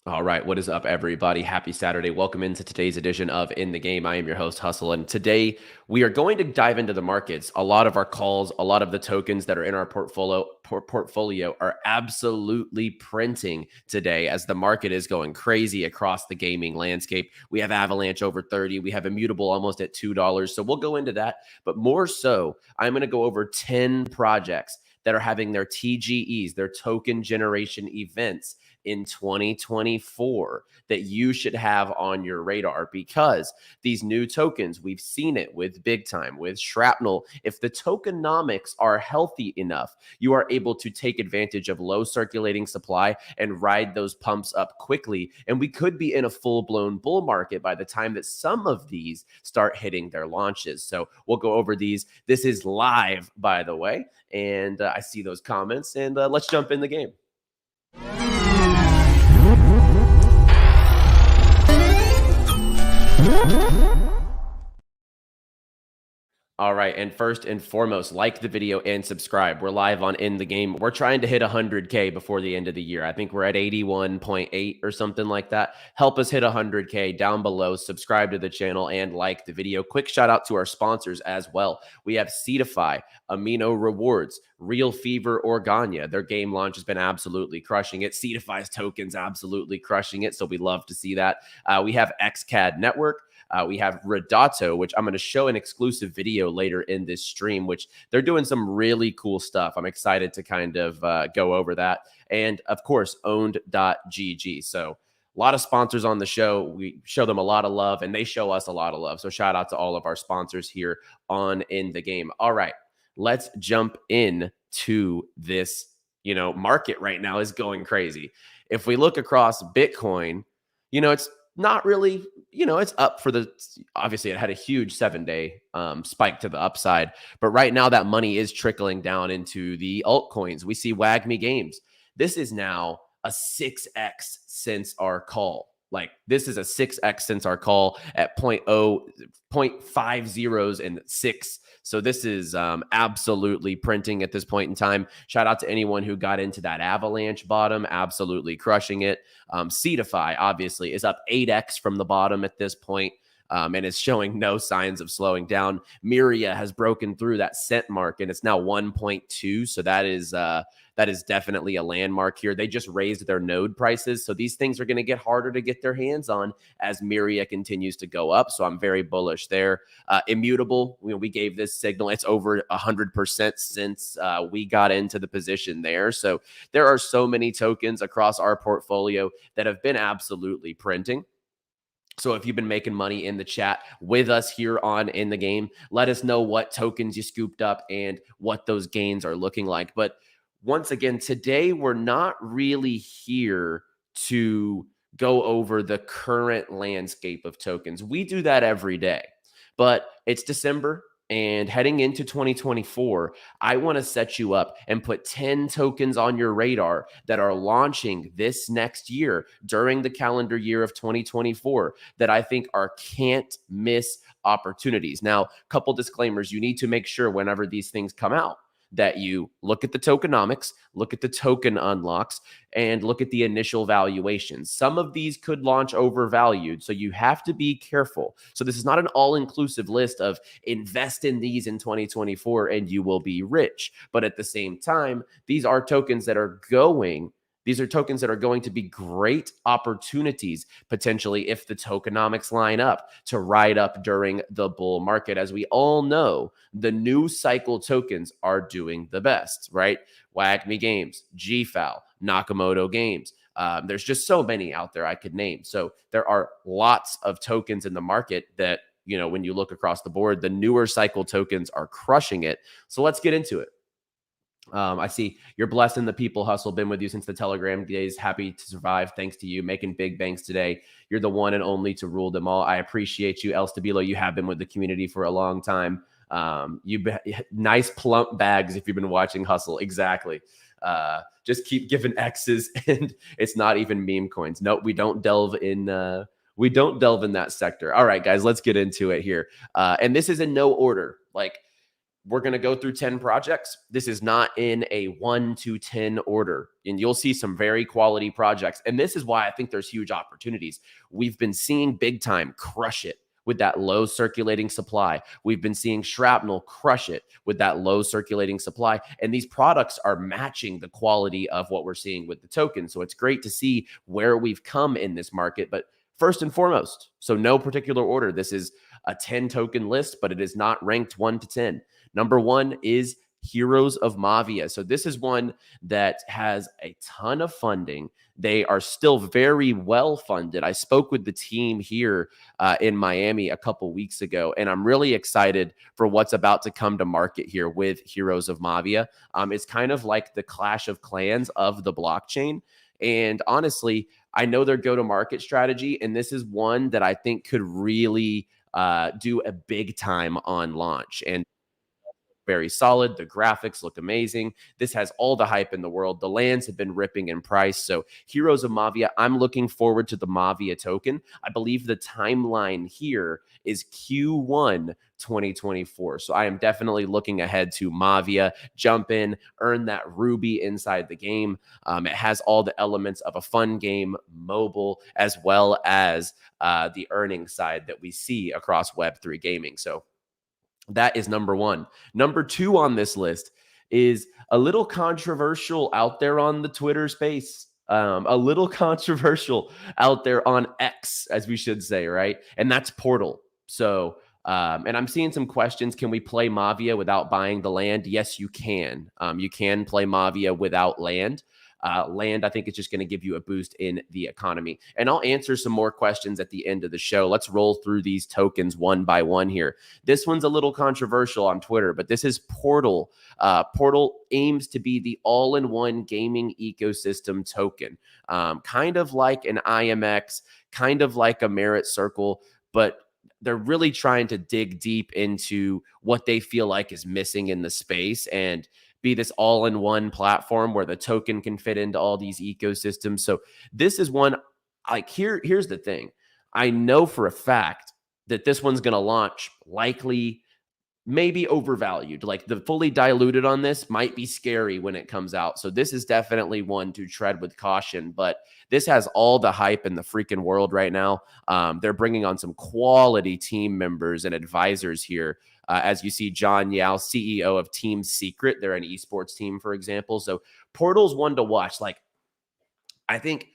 All right, what is up, everybody? Happy Saturday. Welcome into today's edition of In the Game. I am your host, 𝗏𝗧𝗏, and today we are going to dive into the markets. A lot of our calls, a lot of the tokens that are in our portfolio are absolutely printing today as the market is going crazy across the gaming landscape. We have Avalanche over 30. We have 𝗍𝗏𝗍𝗏 almost at $2. So we'll go into that. But more so, I'm going to go over 10 projects that are having their TGEs, their token generation events, in 2024 that you should have on your radar, because these new tokens, we've seen it with Big Time, with Shrapnel. If the tokenomics are healthy enough, you are able to take advantage of low circulating supply and ride those pumps up quickly. And we could be in a full-blown bull market by the time that some of these start hitting their launches. So we'll go over these. This is live, by the way. And I see those comments, and let's jump in the game. All right, and first and foremost, like the video and subscribe. We're live on In the Game. We're trying to hit 100K before the end of the year. I think we're at 81.8 or something like that. Help us hit 100K down below. Subscribe to the channel and like the video. Quick shout out to our sponsors as well. We have 𝗬𝗏𝗏, Amino Rewards, Real Fever, Organya. Their game launch has been absolutely crushing it. 𝗬𝗏𝗏's tokens absolutely crushing it, so we love to see that. We have XCAD Network. We have 𝗏𝗏𝗏𝗏, which I'm going to show an exclusive video later in this stream, which they're doing some really cool stuff. I'm excited to kind of go over that. And of course, owned.gg. So a lot of sponsors on the show. We show them a lot of love and they show us a lot of love. So shout out to all of our sponsors here on In the Game. All right, let's jump in to this. Market right now is going crazy. If we look across Bitcoin, it's not really, it's up for obviously it had a huge 7-day spike to the upside, but right now that money is trickling down into the altcoins. We see WAGMI Games. This is now a 6x since our call. This is a 6x since our call at 0.50 and 6. So this is absolutely printing at this point in time. Shout out to anyone who got into that Avalanche bottom, absolutely crushing it. 𝗬𝗏𝗏𝗏 obviously is up 8x from the bottom at this point. And it's showing no signs of slowing down. Mavia has broken through that cent mark and it's now 1.2. So that is definitely a landmark here. They just raised their node prices. So these things are going to get harder to get their hands on as Mavia continues to go up. So I'm very bullish there. Immutable, we gave this signal. It's over 100% since we got into the position there. So there are so many tokens across our portfolio that have been absolutely printing. So if you've been making money in the chat with us here on In the Game, let us know what tokens you scooped up and what those gains are looking like. But once again, today we're not really here to go over the current landscape of tokens. We do that every day, but it's December. And heading into 2024, I want to set you up and put 10 tokens on your radar that are launching this next year during the calendar year of 2024 that I think are can't miss opportunities. Now, a couple disclaimers. You need to make sure whenever these things come out that you look at the tokenomics, look at the token unlocks, and look at the initial valuations. Some of these could launch overvalued, so you have to be careful. So this is not an all-inclusive list of invest in these in 2024 and you will be rich. But at the same time, these are tokens that are going to be great opportunities potentially if the tokenomics line up to ride up during the bull market. As we all know, the new cycle tokens are doing the best, right? WAGMI Games, 𝗬𝗏𝗏𝗏, Nakamoto Games. There's just so many out there I could name. So there are lots of tokens in the market that, when you look across the board, the newer cycle tokens are crushing it. So let's get into it. I see you're blessing the people hustle. Been with you since the Telegram days. Happy to survive. Thanks to you. Making big banks today. You're the one and only to rule them all. I appreciate you. 𝗏𝗏𝗏𝗏. You have been with the community for a long time. Nice plump bags if you've been watching Hustle. Exactly. Just keep giving X's and it's not even meme coins. Nope, we don't delve in that sector. All right, guys, let's get into it here. And this is in no order. we're going to go through 10 projects. This is not in a 1 to 10 order, and you'll see some very quality projects. And this is why I think there's huge opportunities. We've been seeing Big Time crush it with that low circulating supply. We've been seeing Shrapnel crush it with that low circulating supply. And these products are matching the quality of what we're seeing with the token. So it's great to see where we've come in this market. But first and foremost, so no particular order, this is a 10 token list, but it is not ranked 1 to 10. Number 1 is Heroes of Mavia. So this is one that has a ton of funding. They are still very well funded. I spoke with the team here in Miami a couple weeks ago, and I'm really excited for what's about to come to market here with Heroes of Mavia. It's kind of like the Clash of Clans of the blockchain. And honestly, I know their go-to-market strategy, and this is one that I think could really do a big time on launch. And very solid. The graphics look amazing. This has all the hype in the world. The lands have been ripping in price. So Heroes of Mavia, I'm looking forward to the Mavia token. I believe the timeline here is Q1 2024. So I am definitely looking ahead to Mavia. Jump in, earn that ruby inside the game. It has all the elements of a fun game, mobile, as well as the earning side that we see across Web3 gaming. So that is number 1. Number 2 on this list is a little controversial out there on the Twitter space. A little controversial out there on X, as we should say, right? And that's Portal. So, and I'm seeing some questions. Can we play Mavia without buying the land? Yes, you can. You can play Mavia without land. Land, I think, is just going to give you a boost in the economy. And I'll answer some more questions at the end of the show. Let's roll through these tokens one by one here. This one's a little controversial on Twitter, but this is Portal. Portal aims to be the all-in-one gaming ecosystem token, kind of like an IMX, kind of like a 𝗪𝘳𝗀𝗀, but they're really trying to dig deep into what they feel like is missing in the space and be this all-in-one platform where the token can fit into all these ecosystems. So this is one, like, here's the thing. I know for a fact that this one's going to launch likely maybe overvalued. Like, the fully diluted on this might be scary when it comes out. So this is definitely one to tread with caution, but this has all the hype in the freaking world right now. They're bringing on some quality team members and advisors here. As you see, John Yao, CEO of Team Secret. They're an esports team, for example. So Portal's one to watch. Like, I think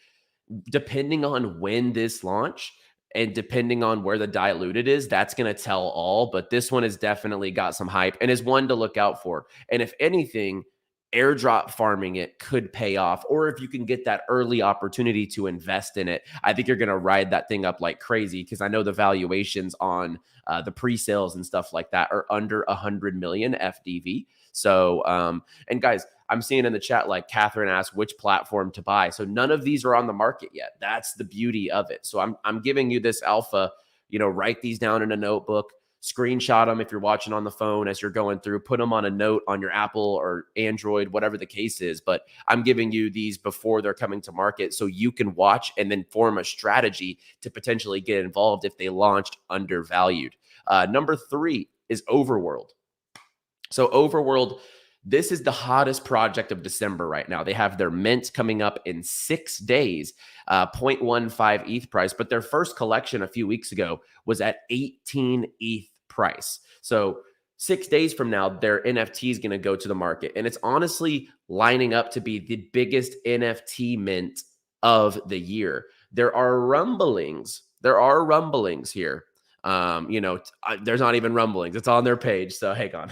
depending on when this launch and depending on where the diluted is, that's going to tell all. But this one has definitely got some hype and is one to look out for. And if anything, airdrop farming it could pay off. Or if you can get that early opportunity to invest in it, I think you're going to ride that thing up like crazy, because I know the valuations on the pre-sales and stuff like that are under 100 million FDV. So, and guys, I'm seeing in the chat, like, Catherine asked which platform to buy. So none of these are on the market yet. That's the beauty of it. So I'm giving you this alpha, write these down in a notebook, screenshot them if you're watching on the phone as you're going through, put them on a note on your Apple or Android, whatever the case is. But I'm giving you these before they're coming to market so you can watch and then form a strategy to potentially get involved if they launched undervalued. Number 3 is Overworld. So Overworld, this is the hottest project of December right now. They have their mint coming up in 6 days, 0.15 ETH price, but their first collection a few weeks ago was at 18 ETH price. So 6 days from now, their NFT is going to go to the market. And it's honestly lining up to be the biggest NFT mint of the year. There are rumblings here. There's not even rumblings. It's on their page. So hang on.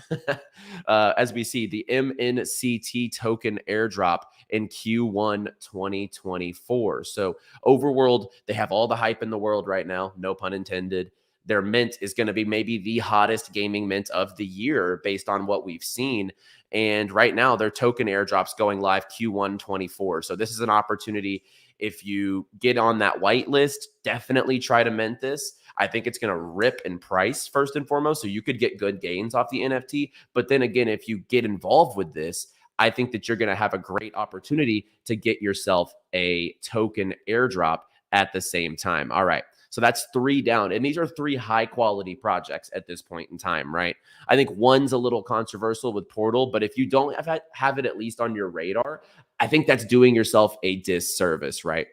As we see, the MNCT token airdrop in Q1 2024. So Overworld, they have all the hype in the world right now. No pun intended. Their mint is going to be maybe the hottest gaming mint of the year based on what we've seen. And right now, their token airdrop's going live Q1 24. So this is an opportunity. If you get on that whitelist, definitely try to mint this. I think it's going to rip in price first and foremost, so you could get good gains off the NFT. But then again, if you get involved with this, I think that you're going to have a great opportunity to get yourself a token airdrop at the same time. All right. So that's 3 down. And these are 3 high quality projects at this point in time, right? I think one's a little controversial with Portal, but if you don't have it at least on your radar, I think that's doing yourself a disservice, right?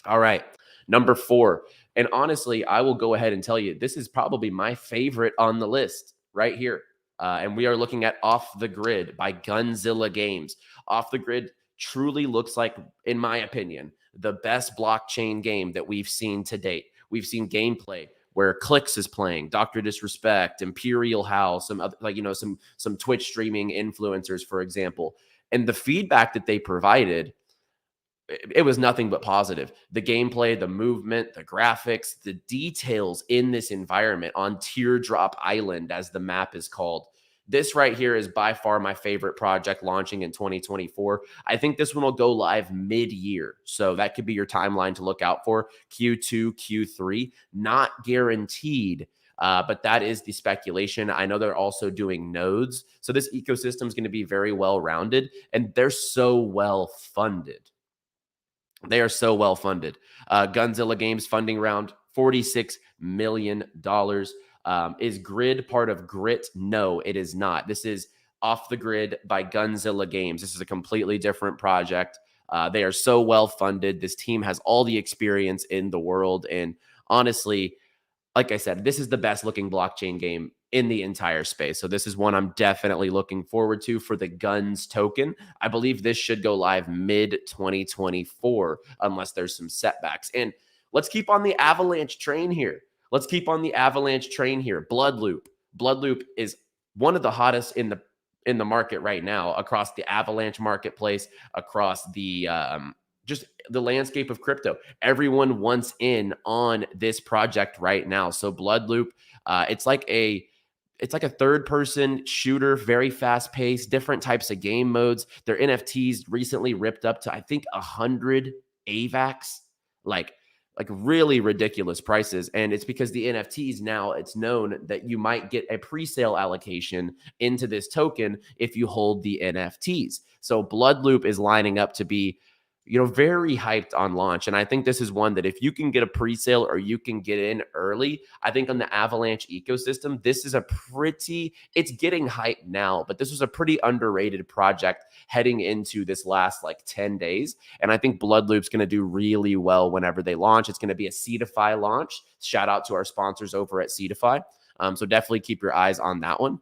All right. Number 4. And honestly, I will go ahead and tell you, this is probably my favorite on the list right here. And we are looking at Off the Grid by Gunzilla Games. Off the Grid truly looks like, in my opinion, the best blockchain game that we've seen to date. We've seen gameplay where 𝗏𝗧 is playing, Dr. Disrespect, 𝗵𝗺𝗻, some other, like, some Twitch streaming influencers, for example. And the feedback that they provided, it was nothing but positive. The gameplay, the movement, the graphics, the details in this environment on Teardrop Island, as the map is called. This right here is by far my favorite project launching in 2024. I think this one will go live mid-year. So that could be your timeline to look out for. Q2, Q3, not guaranteed. But that is the speculation. I know they're also doing nodes. So this ecosystem is going to be very well-rounded, and they're so well-funded. They are so well-funded. Gunzilla Games funding round, $46 million. Is Grid part of Grit? No, it is not. This is Off the Grid by Gunzilla Games. This is a completely different project. They are so well-funded. This team has all the experience in the world. And honestly, like I said, this is the best-looking blockchain game in the entire space. So this is one I'm definitely looking forward to for the Guns token. I believe this should go live mid-2024 unless there's some setbacks. And let's keep on the Avalanche train here. Bloodloop. Bloodloop is one of the hottest in the market right now across the Avalanche marketplace, across the just the landscape of crypto. Everyone wants in on this project right now. So Bloodloop, it's like a third-person shooter, very fast-paced, different types of game modes. Their NFTs recently ripped up to, I think, 100 AVAX, like really ridiculous prices. And it's because the NFTs now, it's known that you might get a pre-sale allocation into this token if you hold the NFTs. So Bloodloop is lining up to be, very hyped on launch. And I think this is one that if you can get a pre-sale or you can get in early, I think on the Avalanche ecosystem, this is it's getting hyped now, but this was a pretty underrated project heading into this last 10 days. And I think Bloodloop's going to do really well whenever they launch. It's going to be a 𝗬𝗏 launch. Shout out to our sponsors over at 𝗬𝗏. So definitely keep your eyes on that one.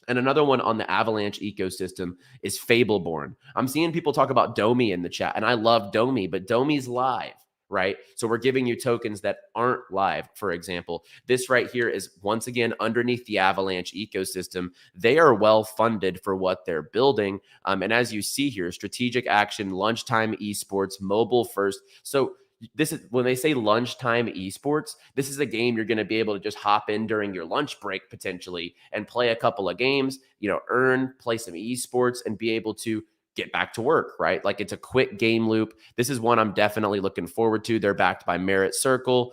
And another one on the Avalanche ecosystem is 𝗲𝗿𝗵𝗺. I'm seeing people talk about 𝗏𝗏𝗵 in the chat, and I love 𝗏𝗏𝗵, but 𝗏𝗏𝗵's live, right? So we're giving you tokens that aren't live, for example. This right here is, once again, underneath the Avalanche ecosystem. They are well-funded for what they're building. And as you see here, strategic action, lunchtime esports, mobile first. So this is when they say lunchtime esports, this is a game you're going to be able to just hop in during your lunch break potentially and play a couple of games, play some esports and be able to get back to work, right? Like, it's a quick game loop. This is one I'm definitely looking forward to. They're backed by 𝗏𝗏𝐸,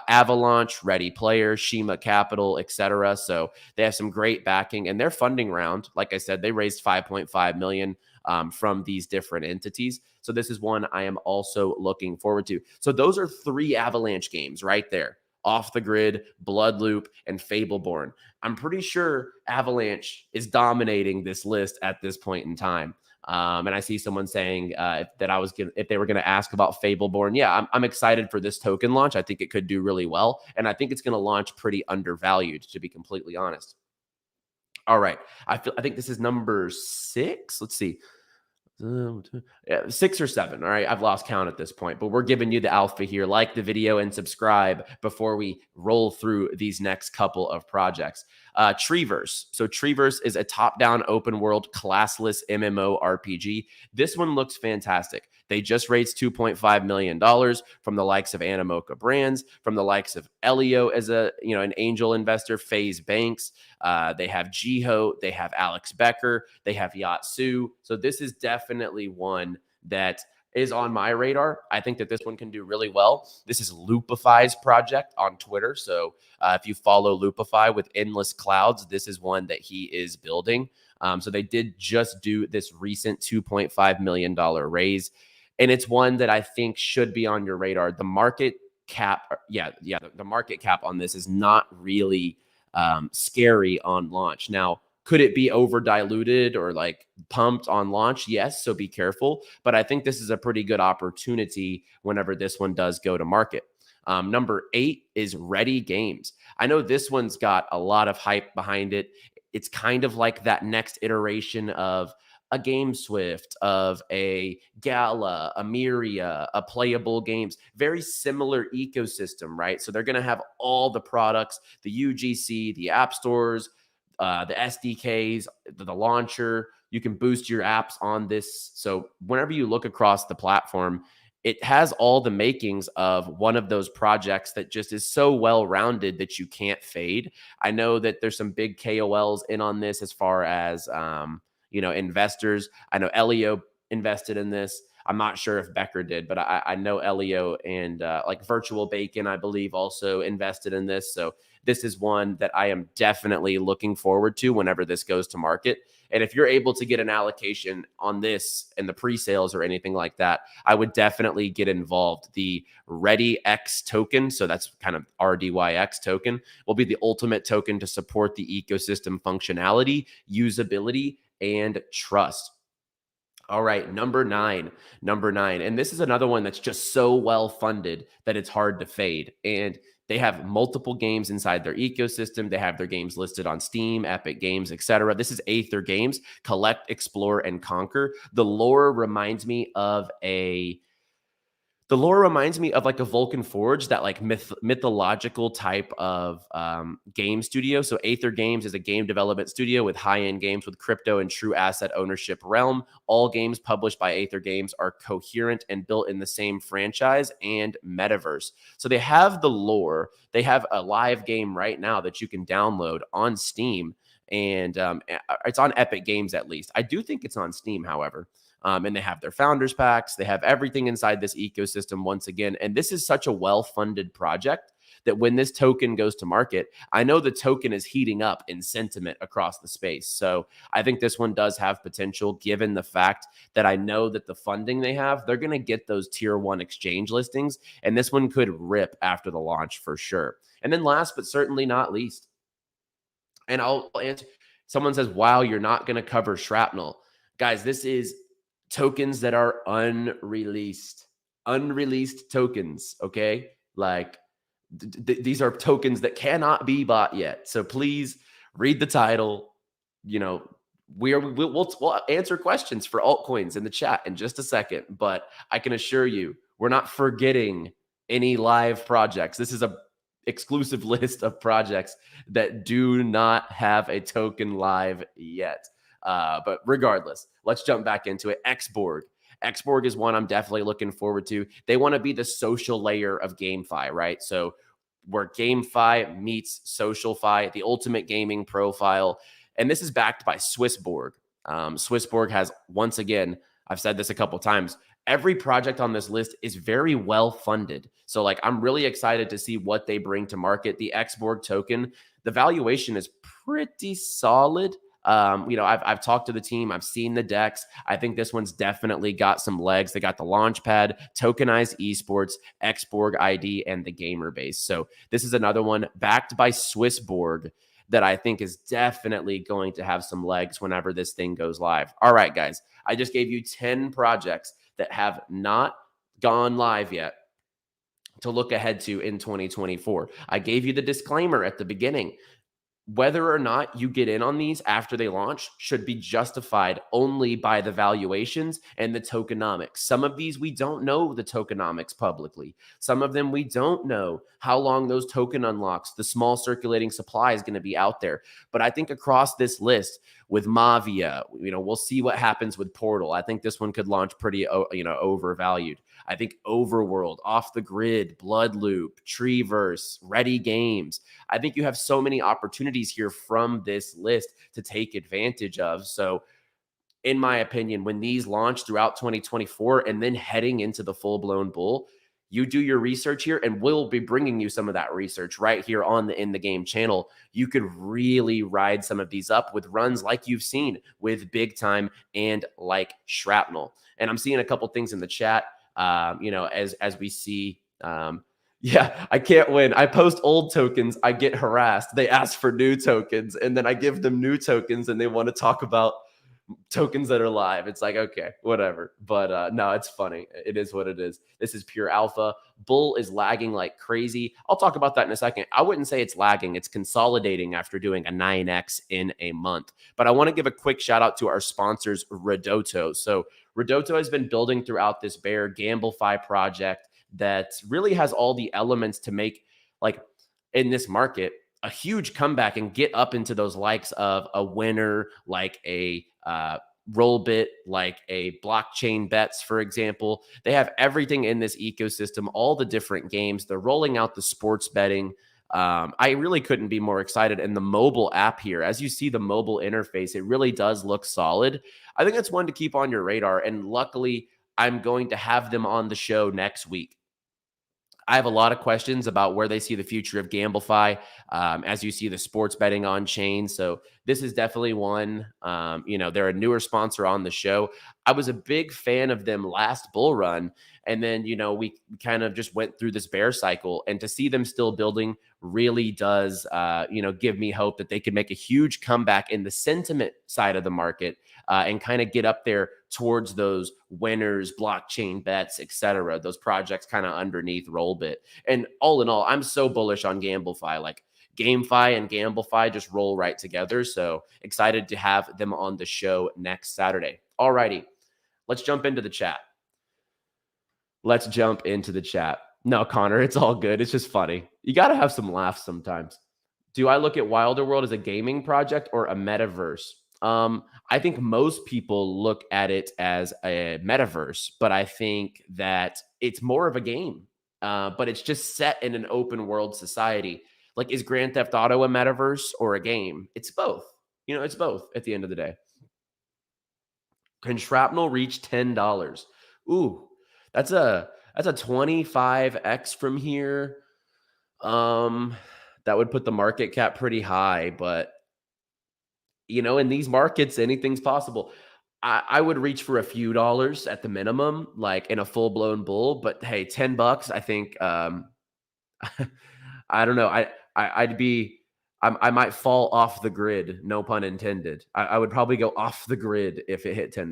Avalanche, Ready Player, 𝗫𝗏 Capital, etc. So they have some great backing, and their funding round, like I said, they raised $5.5 million from these different entities. So this is one I am also looking forward to. So those are 3 Avalanche games right there. Off the Grid, Bloodloop, and 𝗲𝗿𝗵𝗺. I'm pretty sure Avalanche is dominating this list at this point in time. And I see someone saying if they were going to ask about 𝗲𝗿𝗵𝗺. Yeah, I'm excited for this token launch. I think it could do really well. And I think it's going to launch pretty undervalued, to be completely honest. All right. I think this is number 6. Let's see. 6 or 7. All right. I've lost count at this point, but we're giving you the alpha here. Like the video and subscribe before we roll through these next couple of projects. 𝗬𝗏verse. So 𝗬𝗏verse is a top-down open world classless MMORPG. This one looks fantastic. They just raised $2.5 million from the likes of Animoca Brands, from the likes of Elio as an angel investor, FaZe Banks. They have 𝗙𝗍, they have Alex Becker, they have 𝗬𝗎𝗓. So this is definitely one that is on my radar. I think that this one can do really well. This is 𝗬𝗏𝗆's project on Twitter. So if you follow 𝗬𝗏𝗆 with Endless Clouds, this is one that he is building. So they did just do this recent $2.5 million raise. And it's one that I think should be on your radar. The market cap, the market cap on this is not really scary on launch. Now, could it be over diluted or like pumped on launch? Yes. So be careful. But I think this is a pretty good opportunity whenever this one does go to market. Number 8 is 𝗏𝗏 Games. I know this one's got a lot of hype behind it. It's kind of like that next iteration of a GameSwift, of a Gala, a Mavia, a Playable Games, very similar ecosystem, right? So they're going to have all the products, the UGC, the app stores, the SDKs, the launcher. You can boost your apps on this. So whenever you look across the platform, it has all the makings of one of those projects that just is so well-rounded that you can't fade. I know that there's some big KOLs in on this as far as, investors. I know 𝗬𝗍 invested in this. I'm not sure if Becker did, but I know 𝗬𝗍 and like 𝗪𝘁𝗆𝗐𝗍, I believe, also invested in this. So this is one that I am definitely looking forward to whenever this goes to market. And if you're able to get an allocation on this in the pre-sales or anything like that, I would definitely get involved. The ReadyX token, so that's kind of RDYX token, will be the ultimate token to support the ecosystem functionality, usability, and trust. All right, number nine. And this is another one that's just so well funded that it's hard to fade. And they have multiple games inside their ecosystem. They have their games listed on Steam, Epic Games, etc. This is Aether Games, Collect, Explore, and Conquer. The lore reminds me of like a Vulcan Forge, that like mythological type of game studio. So Aether Games is a game development studio with high-end games with crypto and true asset ownership realm. All games published by Aether Games are coherent and built in the same franchise and metaverse. So they have the lore. They have a live game right now that you can download on Steam, and it's on Epic Games at least. I do think it's on Steam, however. And they have their founders packs. They have everything inside this ecosystem once again. And this is such a well-funded project that when this token goes to market, I know the token is heating up in sentiment across the space. So I think this one does have potential, given the fact that I know that the funding they have, they're going to get those tier 1 exchange listings. And this one could rip after the launch for sure. And then last but certainly not least, and I'll answer, someone says, wow, you're not going to cover Shrapnel. Guys, this is tokens that are unreleased tokens. Okay. Like these are tokens that cannot be bought yet. So please read the title. We'll answer questions for altcoins in the chat in just a second, but I can assure you, we're not forgetting any live projects. This is a exclusive list of projects that do not have a token live yet. But regardless, let's jump back into it. 𝗥𝗏𝗏. 𝗥𝗏𝗏 is one I'm definitely looking forward to. They want to be the social layer of GameFi, right? So where GameFi meets SocialFi, the ultimate gaming profile. And this is backed by Swissborg. Swissborg has, once again, I've said this a couple times, every project on this list is very well funded. So like, I'm really excited to see what they bring to market. The 𝗥𝗏𝗏 token, the valuation is pretty solid. I've talked to the team. I've seen the decks. I think this one's definitely got some legs. They got the launchpad, tokenized esports, 𝗥𝗏𝗏 ID, and the gamer base. So this is another one backed by Swissborg that I think is definitely going to have some legs whenever this thing goes live. All right, guys, I just gave you 10 projects that have not gone live yet to look ahead to in 2024. I gave you the disclaimer at the beginning. Whether or not you get in on these after they launch should be justified only by the valuations and the tokenomics. Some of these, we don't know the tokenomics publicly. Some of them, we don't know how long those token unlocks, the small circulating supply, is going to be out there. But I think across this list with Mavia, we'll see what happens with Portal. I think this one could launch pretty, overvalued. I think Overworld, Off the Grid, Bloodloop, Treeverse, 𝗏𝗏 Games. I think you have so many opportunities here from this list to take advantage of. So in my opinion, when these launch throughout 2024 and then heading into the full-blown bull, you do your research here, and we'll be bringing you some of that research right here on the In the Game channel. You could really ride some of these up with runs like you've seen with Big Time and like Shrapnel. And I'm seeing a couple things in the chat. As we see, Yeah, I can't win. I post old tokens, I get harassed. They ask for new tokens, and then I give them new tokens, and they want to talk about tokens that are live. It's like, okay, whatever. But no, it's funny. It is what it is. This is pure alpha. Bull is lagging like crazy. I'll talk about that in a second. I wouldn't say it's lagging. It's consolidating after doing a 9x in a month. But I want to give a quick shout out to our sponsors, 𝗏𝗏𝗏𝗏. So 𝗏𝗏𝗏𝗏 has been building throughout this bear 𝗫𝗏𝗏 project that really has all the elements to make, like, in this market, a huge comeback and get up into those likes of a winner, like a Rollbit, like a blockchain bets, for example. They have everything in this ecosystem, all the different games. They're rolling out the sports betting. I really couldn't be more excited. And the mobile app here, as you see the mobile interface, it really does look solid. I think that's one to keep on your radar. And luckily, I'm going to have them on the show next week. I have a lot of questions about where they see the future of 𝗫𝗏𝗏, as you see the sports betting on chain. So this is definitely one. They're a newer sponsor on the show. I was a big fan of them last bull run. And then, we kind of just went through this bear cycle. And to see them still building really does, give me hope that they could make a huge comeback in the sentiment side of the market and kind of get up there towards those winners, blockchain bets, etc. Those projects kind of underneath Rollbit. And all in all, I'm so bullish on 𝗫𝗏𝗏. Like GameFi and 𝗫𝗏𝗏 just roll right together. So excited to have them on the show next Saturday. All righty, let's jump into the chat. No, Connor, it's all good. It's just funny. You got to have some laughs sometimes. Do I look at 𝗬𝗺𝗏𝗺 as a gaming project or a metaverse? I think most people look at it as a metaverse, but I think that it's more of a game, but it's just set in an open world society. Like, is Grand Theft Auto a metaverse or a game? It's both. It's both at the end of the day. Can Shrapnel reach $10? Ooh, that's a 25x from here. That would put the market cap pretty high, but in these markets, anything's possible. I would reach for a few dollars at the minimum, like in a full-blown bull. But hey, $10, I think. I don't know. I might fall off the grid. No pun intended. I would probably go off the grid if it hit $10.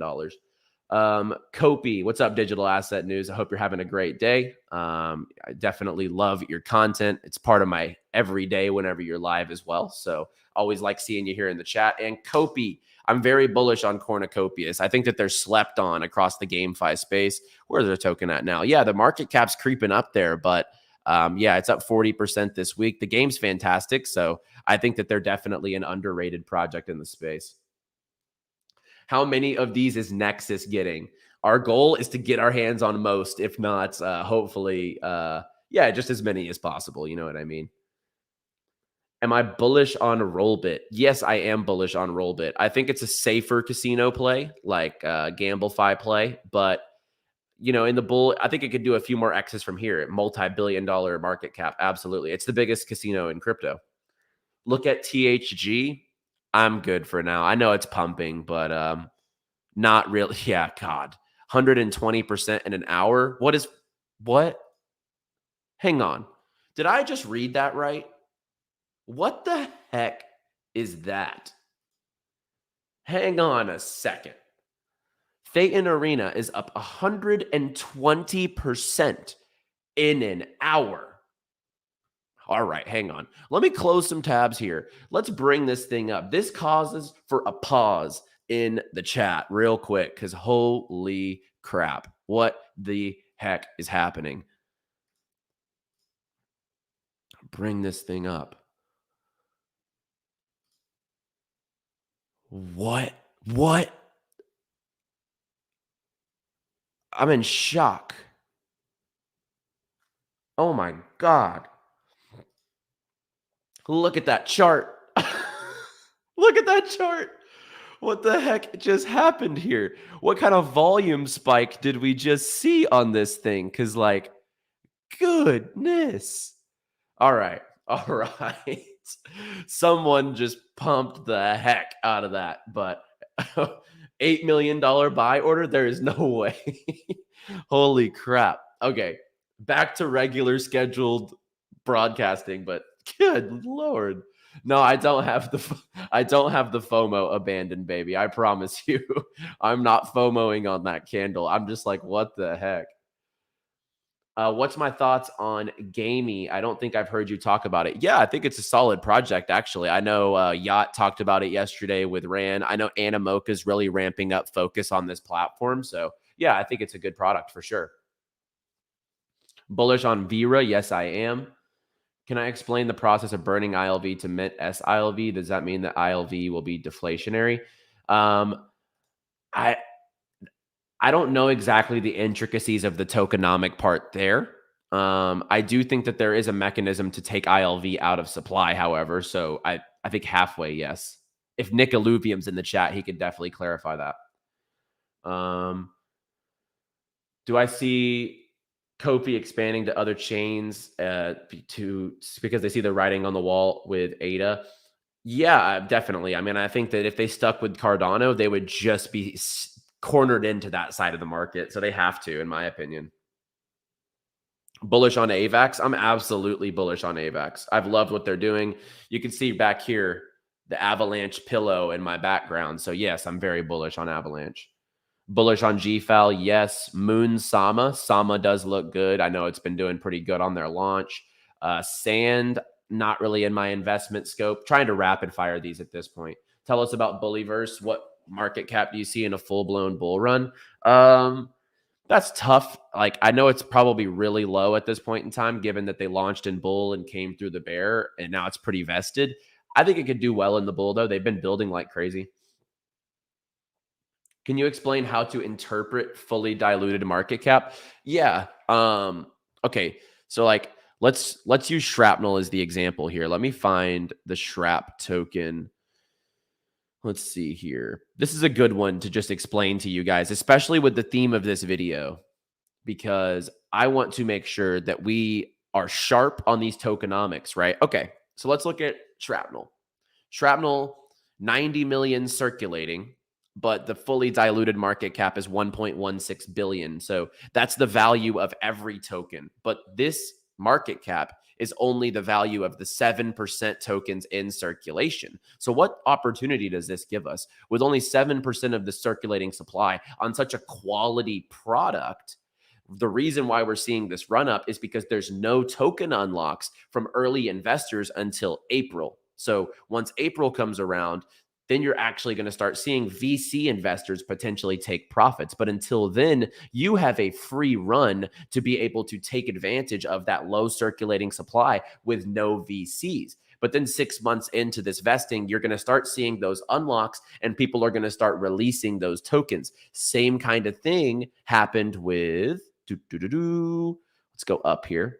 𝗂𝗿𝗄, what's up, Digital Asset News? I hope you're having a great day. I definitely love your content. It's part of my everyday whenever you're live as well. So always like seeing you here in the chat. And 𝗂𝗄𝗄, I'm very bullish on 𝗁𝗂𝗄𝗄𝗧. I think that they're slept on across the GameFi space. Where's their token at now? Yeah, the market cap's creeping up there, but it's up 40% this week. The game's fantastic. So I think that they're definitely an underrated project in the space. How many of these is Nexus getting? Our goal is to get our hands on most, if not, hopefully, just as many as possible. You know what I mean? Am I bullish on Rollbit? Yes, I am bullish on Rollbit. I think it's a safer casino play, like 𝗫𝗏𝗏𝗏 play. But, in the bull, I think it could do a few more X's from here. Multi-billion-dollar market cap. Absolutely. It's the biggest casino in crypto. Look at THG. I'm good for now. I know it's pumping, but not really. Yeah, God. 120% in an hour. What? Hang on. Did I just read that right? What the heck is that? Hang on a second. Phaeton Arena is up 120% in an hour. All right, hang on. Let me close some tabs here. Let's bring this thing up. This causes for a pause in the chat real quick because holy crap. What the heck is happening? Bring this thing up. What? I'm in shock. Oh my God. Look at that chart. Look at that chart. What the heck just happened here? What kind of volume spike did we just see on this thing? Because, like, goodness. All right. Someone just pumped the heck out of that. But $8 million buy order? There is no way. Holy crap. Okay. back to regular scheduled broadcasting, but good Lord. No, I don't have the FOMO abandoned, baby. I promise you. I'm not FOMOing on that candle. I'm just like, what the heck? What's my thoughts on 𝗍𝗓? I don't think I've heard you talk about it. Yeah, I think it's a solid project, actually. I know Yacht talked about it yesterday with Ran. I know Animoca is really ramping up focus on this platform. So, yeah, I think it's a good product for sure. Bullish on 𝗬RA? Yes, I am. Can I explain the process of burning ILV to mint 𝗬𝗚? Does that mean that ILV will be deflationary? I don't know exactly the intricacies of the tokenomic part there. I do think that there is a mechanism to take ILV out of supply, however. So I think halfway, yes. If 𝗫𝗍𝗵𝗻's in the chat, he could definitely clarify that. Do I see Kofi expanding to other chains because they see the writing on the wall with ADA? Yeah, definitely. I mean, I think that if they stuck with Cardano, they would just be cornered into that side of the market. So they have to, in my opinion. Bullish on AVAX? I'm absolutely bullish on AVAX. I've loved what they're doing. You can see back here the Avalanche pillow in my background. So yes, I'm very bullish on Avalanche. Bullish on 𝗔𝗓? Yes. Moon Sama. Sama does look good. I know it's been doing pretty good on their launch. Sand, not really in my investment scope. Trying to rapid fire these at this point. Tell us about Bullyverse. What market cap do you see in a full-blown bull run? That's tough. Like, I know it's probably really low at this point in time, given that they launched in bull and came through the bear, and now it's pretty vested. I think it could do well in the bull, though. They've been building like crazy. Can you explain how to interpret fully diluted market cap? Yeah. Okay. So like, let's use Shrapnel as the example here. Let me find the Shrap token. Let's see here. This is a good one to just explain to you guys, especially with the theme of this video, because I want to make sure that we are sharp on these tokenomics, right? Okay. So let's look at Shrapnel. Shrapnel, 90 million circulating, but the fully diluted market cap is 1.16 billion. So that's the value of every token. But this market cap is only the value of the 7% tokens in circulation. So what opportunity does this give us? With only 7% of the circulating supply on such a quality product, the reason why we're seeing this run up is because there's no token unlocks from early investors until April. So once April comes around, then you're actually going to start seeing VC investors potentially take profits. But until then, you have a free run to be able to take advantage of that low circulating supply with no VCs. But then 6 months into this vesting, you're going to start seeing those unlocks and people are going to start releasing those tokens. Same kind of thing happened with, let's go up here.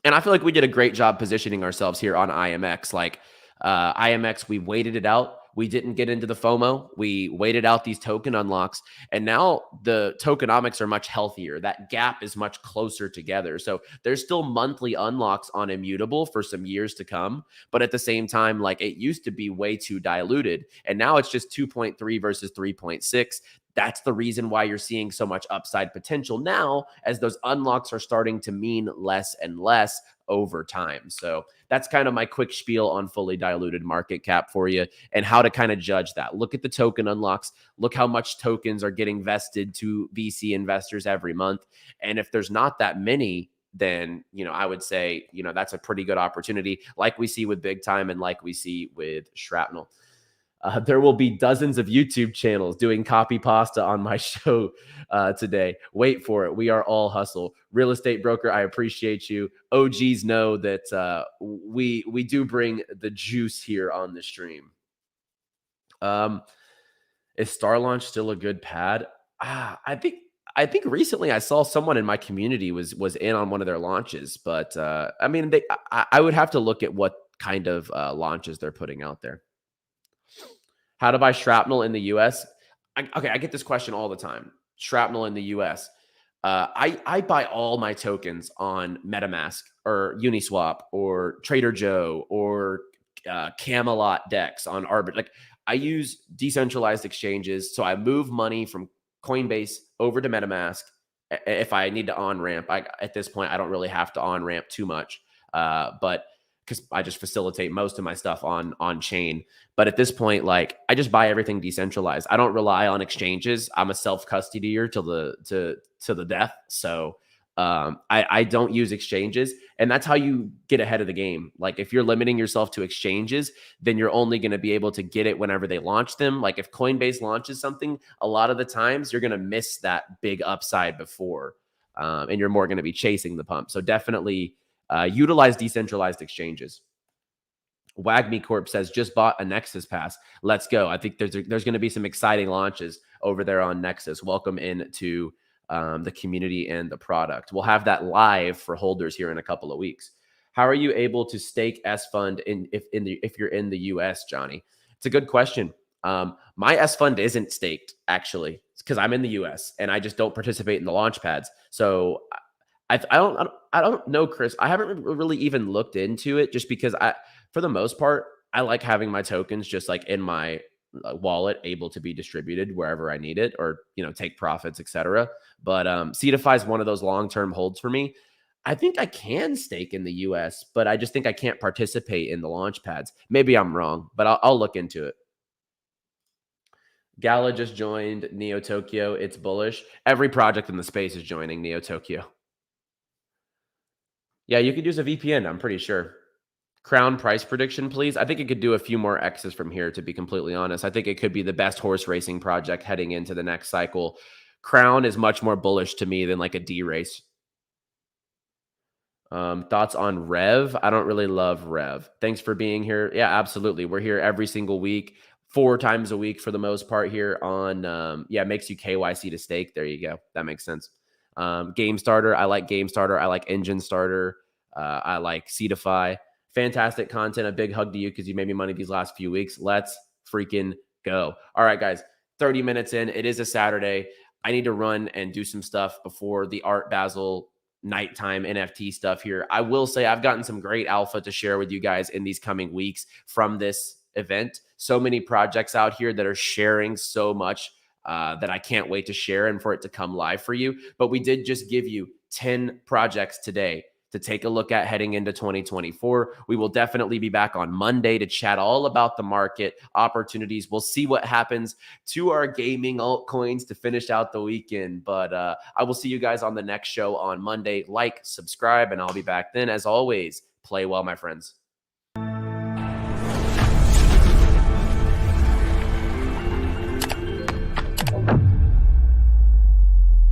And I feel like we did a great job positioning ourselves here on IMX. Like IMX, we waited it out. We didn't get into the FOMO. We waited out these token unlocks. And now the tokenomics are much healthier. That gap is much closer together. So there's still monthly unlocks on Immutable for some years to come. But at the same time, like it used to be way too diluted. And now it's just 2.3 versus 3.6. That's the reason why you're seeing so much upside potential now, as those unlocks are starting to mean less and less over time. So that's kind of my quick spiel on fully diluted market cap for you and how to kind of judge that. Look at the token unlocks. Look how much tokens are getting vested to VC investors every month. And if there's not that many, then, I would say, that's a pretty good opportunity, like we see with Big Time and like we see with Shrapnel. There will be dozens of YouTube channels doing copy pasta on my show today. Wait for it. We are all hustle. Real estate broker, I appreciate you. OGs know that we do bring the juice here on the stream. Is Star Launch still a good pad? I think recently I saw someone in my community was in on one of their launches, but I mean, I would have to look at what kind of launches they're putting out there. How to buy Shrapnel in the US? Okay, I get this question all the time. Shrapnel in the US. I buy all my tokens on MetaMask or Uniswap or Trader Joe or Camelot Dex on Arbit. Like, I use decentralized exchanges. So I move money from Coinbase over to MetaMask. if I need to on ramp, at this point, I don't really have to on ramp too much. But because I just facilitate most of my stuff on chain. But at this point, like I just buy everything decentralized. I don't rely on exchanges. I'm a self custodier till the death. So I don't use exchanges, and that's how you get ahead of the game. Like if you're limiting yourself to exchanges, then you're only going to be able to get it whenever they launch them. Like if Coinbase launches something, a lot of the times you're going to miss that big upside before, and you're more going to be chasing the pump. So definitely utilize decentralized exchanges. 𝗏𝗏𝗄𝗏 says, just bought a Nexus pass. Let's go. I think there's going to be some exciting launches over there on Nexus. Welcome into the community and the product. We'll have that live for holders here in a couple of weeks. How are you able to stake S Fund if you're in the US, Johnny? It's a good question. My S Fund isn't staked, actually. It's because I'm in the US and I just don't participate in the launch pads. So I don't know, Chris. I haven't really even looked into it just because for the most part, I like having my tokens just like in my wallet, able to be distributed wherever I need it, or take profits, etc. But 𝗬𝗏𝗃 is one of those long-term holds for me. I think I can stake in the US, but I just think I can't participate in the launch pads. Maybe I'm wrong, but I'll look into it. Gala just joined 𝗬𝗂𝗃𝗍. It's bullish. Every project in the space is joining 𝗬𝗂𝗃𝗍. Yeah, you could use a VPN, I'm pretty sure. Crown price prediction, please. I think it could do a few more X's from here, to be completely honest. I think it could be the best horse racing project heading into the next cycle. Crown is much more bullish to me than like a D race. Thoughts on Rev? I don't really love Rev. Thanks for being here. Yeah, absolutely. We're here every single week, 4 times a week for the most part here on, yeah, makes you KYC to stake. There you go. That makes sense. Game Starter. I like Game Starter. I like Engine Starter. I like 𝗬𝗏𝗃. Fantastic content. A big hug to you because you made me money these last few weeks. Let's freaking go. All right, guys, 30 minutes in. It is a Saturday. I need to run and do some stuff before the Art Basel nighttime NFT stuff here. I will say I've gotten some great alpha to share with you guys in these coming weeks from this event. So many projects out here that are sharing so much that I can't wait to share and for it to come live for you. But we did just give you 10 projects today to take a look at heading into 2024. We will definitely be back on Monday to chat all about the market opportunities. We'll see what happens to our gaming altcoins to finish out the weekend. But I will see you guys on the next show on Monday. Like, subscribe, and I'll be back then. As always, play well, my friends.